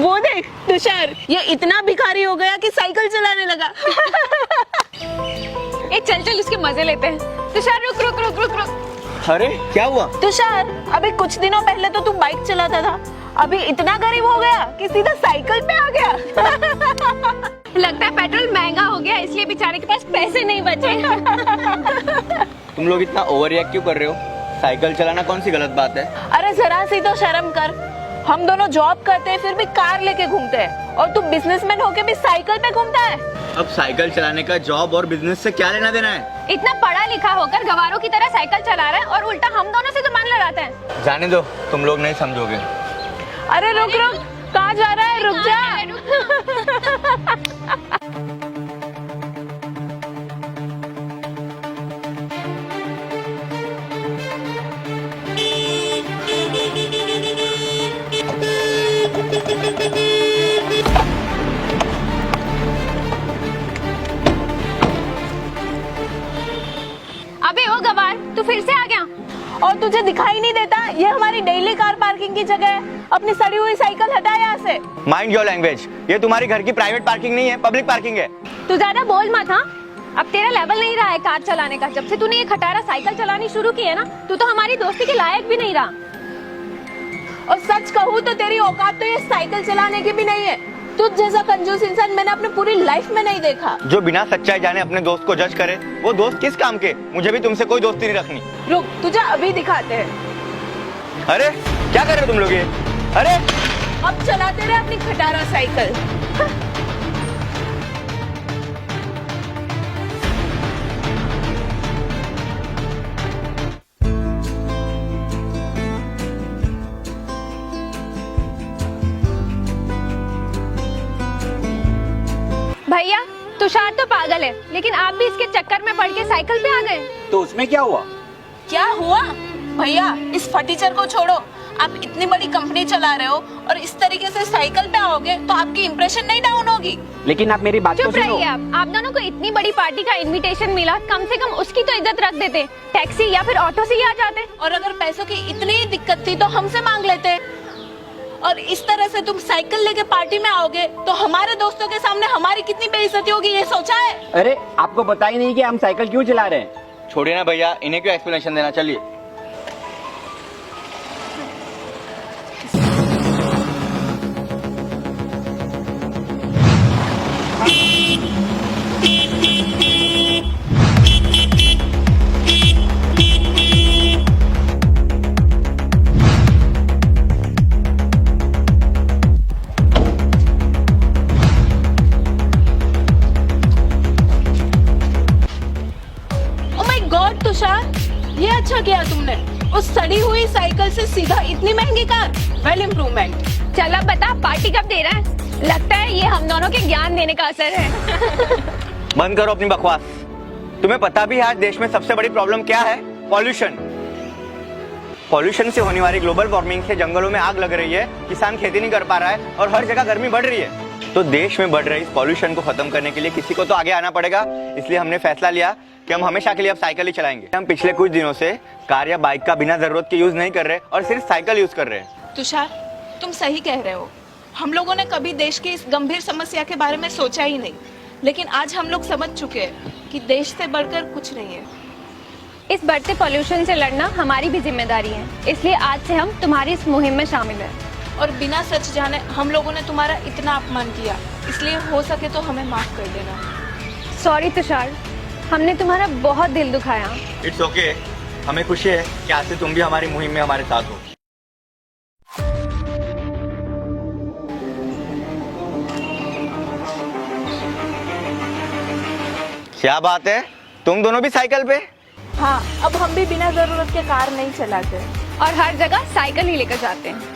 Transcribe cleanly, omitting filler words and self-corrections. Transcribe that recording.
वो देख तुषार, ये इतना भिखारी हो गया कि साइकिल चलाने लगा। ए चल चल उसके मजे लेते हैं। तुषार रुक रुक रुक रुक रुक। अरे क्या हुआ? तुषार, अभी कुछ दिनों पहले तो तू बाइक चलाता था, अभी इतना गरीब हो गया कि सीधा साइकिल पे आ गया। लगता है पेट्रोल महंगा हो गया इसलिए बेचारे के पास पैसे नहीं बचे। तुम लोग इतना ओवर रिएक्ट क्यों कर रहे हो? साइकिल चलाना कौन सी गलत बात है? अरे जरा सी तो शर्म कर। हम दोनों जॉब करते हैं फिर भी कार लेके घूमते हैं, और तू बिजनेसमैन होके भी साइकिल पे घूमता है। अब साइकिल चलाने का जॉब और बिजनेस से क्या लेना देना है? इतना पढ़ा लिखा होकर गवारों की तरह साइकिल चला रहा है और उल्टा हम दोनों से जुबान लड़ाते हैं। जाने दो, तुम लोग नहीं समझोगे। अरे रुक रुक, कहाँ जा रहा है? रुक जा। अबे ओ गवार, तू फिर से आ गया? और तुझे दिखाई नहीं देता? ये हमारी डेली कार पार्किंग की जगह है। अपनी सड़ी हुई साइकिल हटा यहाँ से। Mind your language. ये तुम्हारी घर की प्राइवेट पार्किंग नहीं है, पब्लिक पार्किंग है। तू ज्यादा बोल मत। हाँ, अब तेरा लेवल नहीं रहा है कार चलाने का। जब से तूने ये खटारा साइकिल चलानी शुरू की है ना, तू तो हमारी दोस्ती के लायक भी नहीं रहा। और सच कहूँ तो तेरी औकात तो ये साइकिल चलाने की भी नहीं है। तुझ जैसा कंजूस इंसान मैंने अपनी पूरी लाइफ में नहीं देखा। जो बिना सच्चाई जाने अपने दोस्त को जज करे, वो दोस्त किस काम के? मुझे भी तुमसे कोई दोस्ती नहीं रखनी। रुक, तुझे अभी दिखाते हैं। अरे क्या कर रहे हो तुम लोग ये? अरे अब चलाते रहे अपनी खटारा साइकिल। भैया, तुषार तो पागल है, लेकिन आप भी इसके चक्कर में पड़ के साइकिल पे आ गए। तो उसमें क्या हुआ? क्या हुआ? भैया, इस फटीचर को छोड़ो। आप इतनी बड़ी कंपनी चला रहे हो और इस तरीके से साइकिल पे आओगे तो आपकी इंप्रेशन नहीं डाउन होगी? लेकिन आप मेरी बात तो चुप सुनो। रहिए आप दोनों को इतनी बड़ी पार्टी का इनविटेशन मिला, कम से कम उसकी तो इज्जत रख देते। टैक्सी या फिर ऑटो से ही आ जाते। और अगर पैसों की इतनी ही दिक्कत थी तो हमसे मांग लेते। और इस तरह से तुम साइकिल लेके पार्टी में आओगे तो हमारे दोस्तों के सामने हमारी कितनी बेइज्जती होगी, ये सोचा है? अरे आपको पता ही नहीं कि हम साइकिल क्यों चला रहे हैं? छोड़िए ना भैया, इन्हें क्यों एक्सप्लेनेशन देना। चलिए। गॉड तुषार, ये अच्छा किया तुमने। उस सड़ी हुई साइकिल से सीधा इतनी महंगी कार। Well improvement. चल अब बता, पार्टी कब दे रहा है? लगता है ये हम दोनों के ज्ञान देने का असर है। बंद करो अपनी बकवास। तुम्हें पता भी है आज देश में सबसे बड़ी प्रॉब्लम क्या है? पॉल्यूशन। पॉल्यूशन से होने वाली ग्लोबल वार्मिंग से जंगलों में आग लग रही है, किसान खेती नहीं कर पा रहा है और हर जगह गर्मी बढ़ रही है। तो देश में बढ़ रही इस पॉल्यूशन को खत्म करने के लिए किसी को तो आगे आना पड़ेगा। इसलिए हमने फैसला लिया कि हम हमेशा के लिए अब साइकिल ही चलाएंगे। हम पिछले कुछ दिनों से कार या बाइक का बिना जरूरत के यूज नहीं कर रहे और सिर्फ साइकिल यूज कर रहे हैं। तुषार, तुम सही कह रहे हो। हम लोगों ने कभी देश की इस गंभीर समस्या के बारे में सोचा ही नहीं, लेकिन आज हम लोग समझ चुके हैं कि देश से बढ़कर कुछ नहीं है। इस बढ़ते पॉल्यूशन से लड़ना हमारी भी जिम्मेदारी है, इसलिए आज से हम तुम्हारी इस मुहिम में शामिल हैं। और बिना सच जाने हम लोगों ने तुम्हारा इतना अपमान किया, इसलिए हो सके तो हमें माफ कर देना। सॉरी तुषार, हमने तुम्हारा बहुत दिल दुखाया। It's okay. हमें खुशी है कि आज से तुम भी हमारी मुहिम में हमारे साथ हो। क्या बात है, तुम दोनों भी साइकिल पे? हाँ, अब हम भी बिना जरूरत के कार नहीं चलाते और हर जगह साइकिल ही लेकर जाते हैं।